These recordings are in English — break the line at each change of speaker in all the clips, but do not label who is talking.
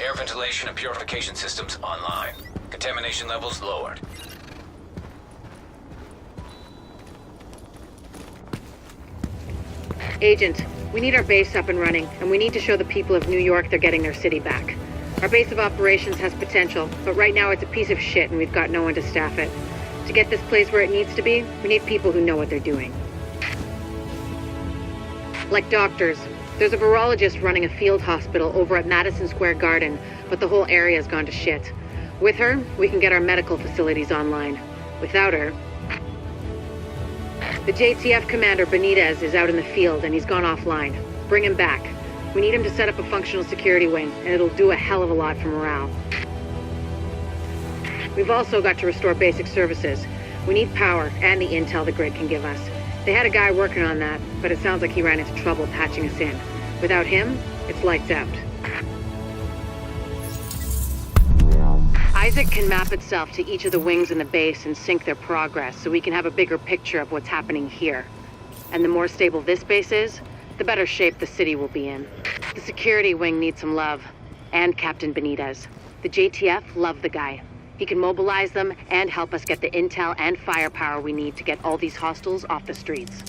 Air ventilation and purification systems online. Contamination levels lowered.
Agent, we need our base up and running, and we need to show the people of New York they're getting their city back. Our base of operations has potential, but right now it's a piece of shit and we've got no one to staff it. To get this place where it needs to be, we need people who know what they're doing. Like doctors. There's a virologist running a field hospital over at Madison Square Garden, but the whole area's gone to shit. With her, we can get our medical facilities online. Without her... The JTF commander, Benitez, is out in the field and he's gone offline. Bring him back. We need him to set up a functional security wing, and it'll do a hell of a lot for morale. We've also got to restore basic services. We need power and the intel the grid can give us. They had a guy working on that, but it sounds like he ran into trouble patching us in. Without him, it's lights out. Isaac can map itself to each of the wings in the base and sync their progress so we can have a bigger picture of what's happening here. And the more stable this base is, the better shape the city will be in. The security wing needs some love. And Captain Benitez. The JTF love the guy. He can mobilize them and help us get the intel and firepower we need to get all these hostiles off the streets.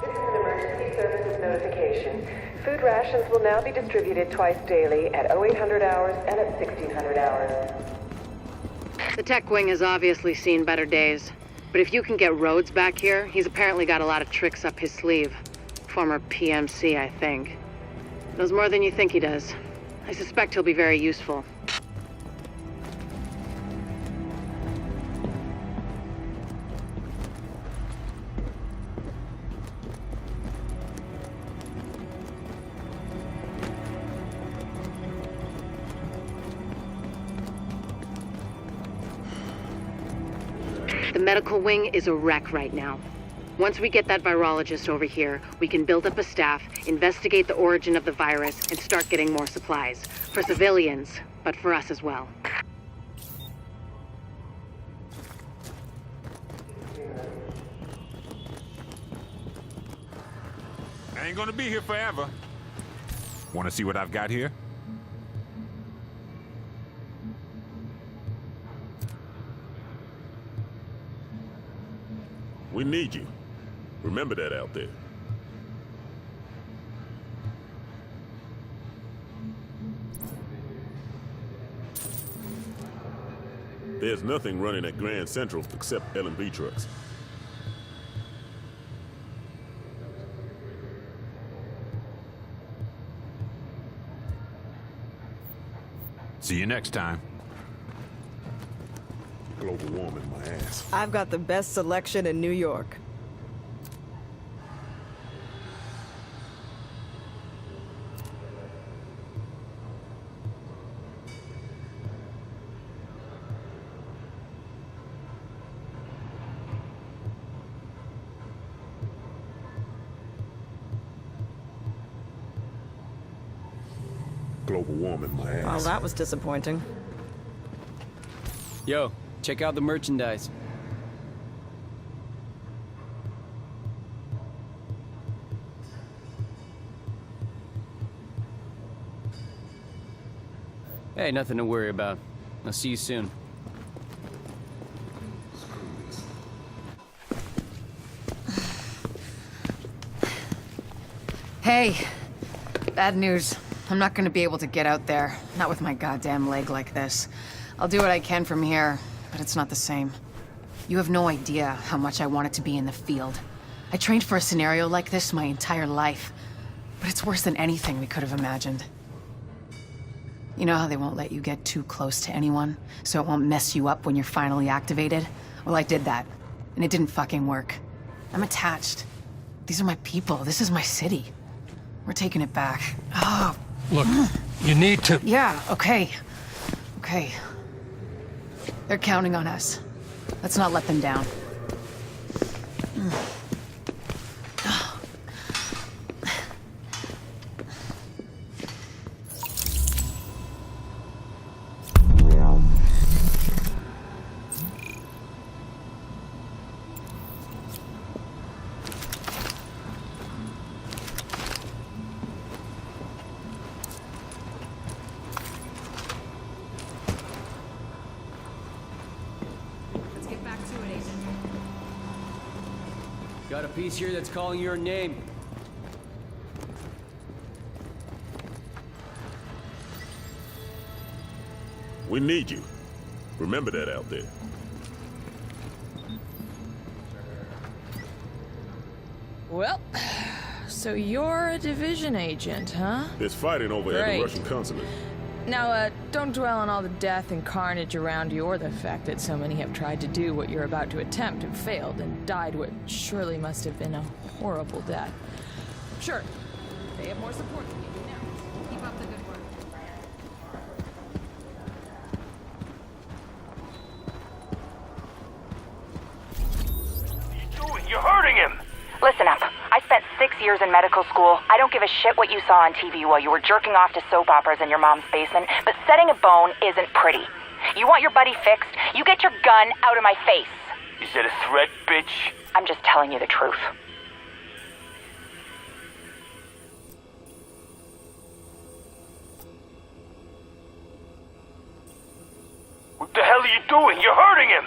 This is an emergency services notification. Food rations will now be distributed twice daily at 0800 hours and at 1600 hours.
The tech wing has obviously seen better days. But if you can get Rhodes back here, he's apparently got a lot of tricks up his sleeve. Former PMC, I think. Knows more than you think he does. I suspect he'll be very useful. The medical wing is a wreck right now. Once we get that virologist over here, we can build up a staff, investigate the origin of the virus, and start getting more supplies. For civilians, but for us as well.
I ain't gonna be here forever. Wanna see what I've got here?
We need you. Remember that out there. There's nothing running at Grand Central except L&B trucks.
See you next time.
Global warming, my ass.
I've got the best selection in New York.
Global warming, my ass.
Well, that was disappointing.
Yo, check out the merchandise. Hey, nothing to worry about. I'll see you soon.
Hey, bad news. I'm not gonna be able to get out there. Not with my goddamn leg like this. I'll do what I can from here, but it's not the same. You have no idea how much I wanted to be in the field. I trained for a scenario like this my entire life, but it's worse than anything we could have imagined. You know how they won't let you get too close to anyone, so it won't mess you up when you're finally activated? Well, I did that. and it didn't fucking work. I'm attached. These are my people. This is my city. We're taking it back. Oh.
Look, you need to...
Yeah, okay. Okay. They're counting on us. Let's not let them down.
Got a piece here that's calling your name.
We need you. Remember that out there.
Well, so you're a division agent, huh?
There's fighting over at the
Great.
Russian consulate.
Now, don't dwell on all the death and carnage around you, or the fact that so many have tried to do what you're about to attempt and failed and died what surely must have been a horrible death. Sure, they have more support than you do now. Keep up the good work.
What are you doing? You're hurting him!
Listen up. I spent 6 years in medical school. I don't give a shit what you saw on TV while you were jerking off to soap operas in your mom's basement, but setting a bone isn't pretty. You want your buddy fixed? You get your gun out of my face.
Is that a threat, bitch?
I'm just telling you the truth.
What the hell are you doing? You're hurting him!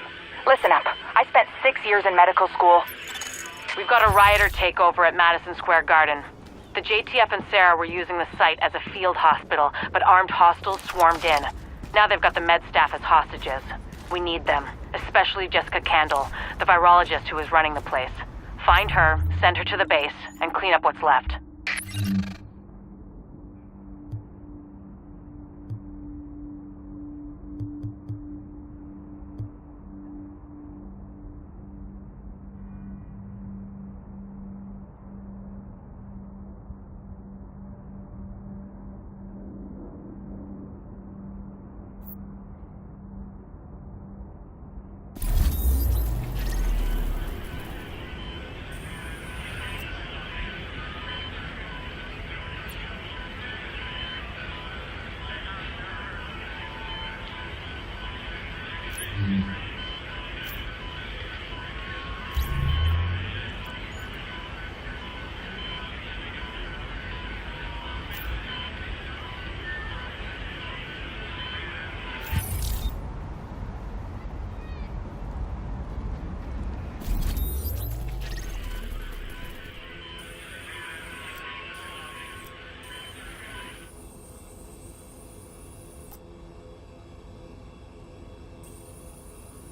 Listen up. I spent 6 years in medical school.
We've got a rioter takeover at Madison Square Garden. The JTF and Sarah were using the site as a field hospital, but armed hostiles swarmed in. Now they've got the med staff as hostages. We need them, especially Jessica Candle, the virologist who is running the place. Find her, send her to the base, and clean up what's left.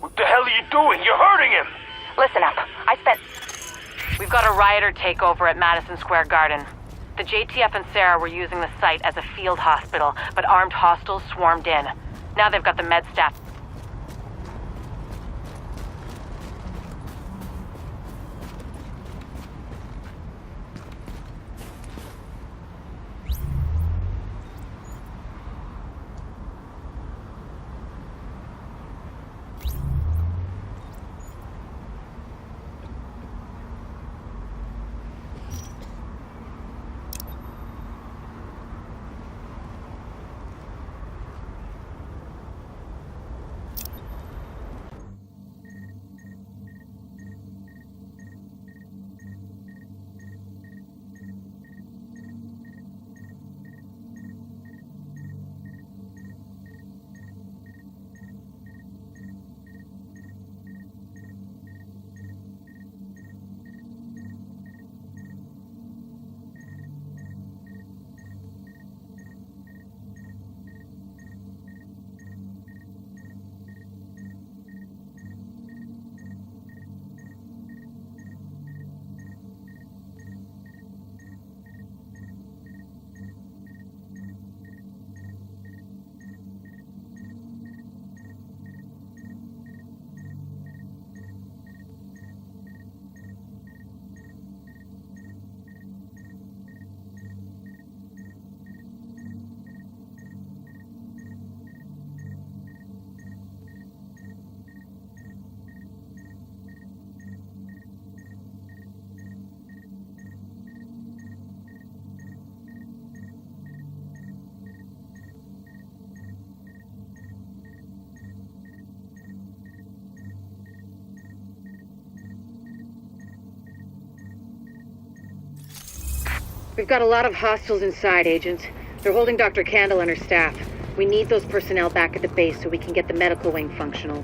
What the hell are you doing? You're hurting him!
Listen up. I spent...
We've got a rioter takeover at Madison Square Garden. The JTF and Sarah were using the site as a field hospital, but armed hostiles swarmed in. Now they've got the med staff. We've got a lot of hostiles inside, Agent. They're holding Dr. Candle and her staff. We need those personnel back at the base so we can get the medical wing functional.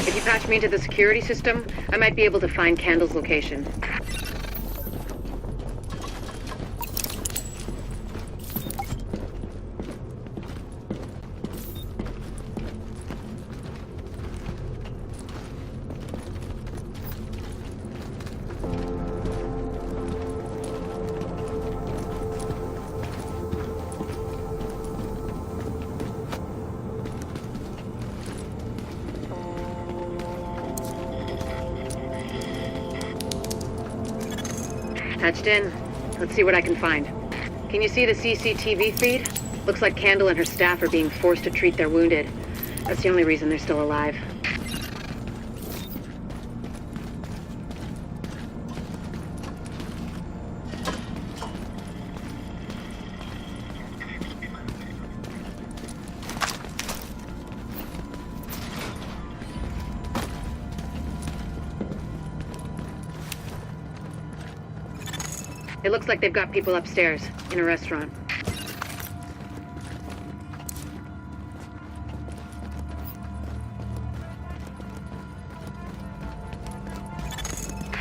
If you patch me into the security system, I might be able to find Candle's location. Patched in. Let's see what I can find. Can you see the CCTV feed? Looks like Candle and her staff are being forced to treat their wounded. That's the only reason they're still alive. It looks like they've got people upstairs, in a restaurant.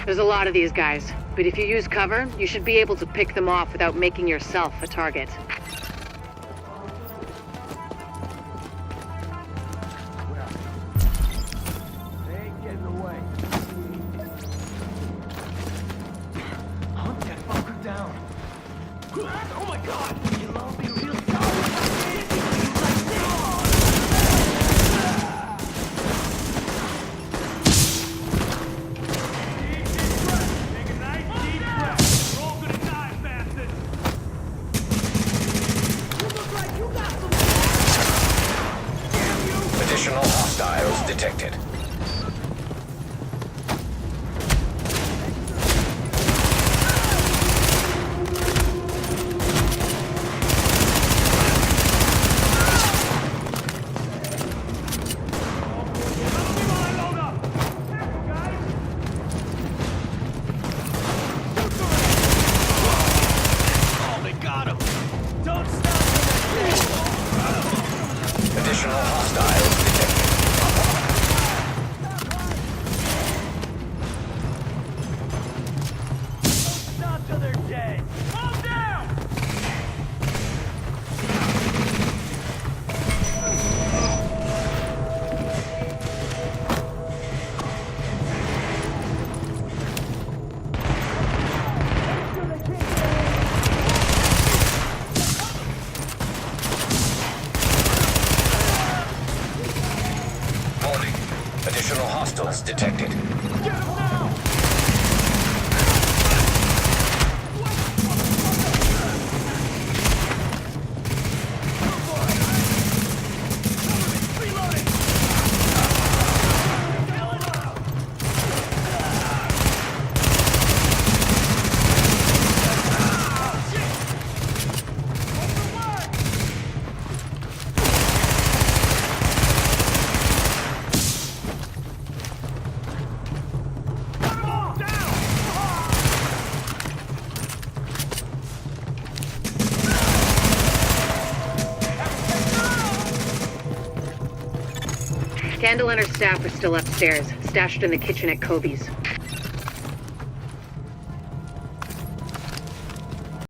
There's a lot of these guys, but if you use cover, you should be able to pick them off without making yourself a target.
Additional hostiles detected. Additional hostiles detected.
Not till they're dead. Calm down!
Warning. Additional hostiles detected.
Get him now!
Candle and her staff are still upstairs, stashed in the kitchen at Kobe's.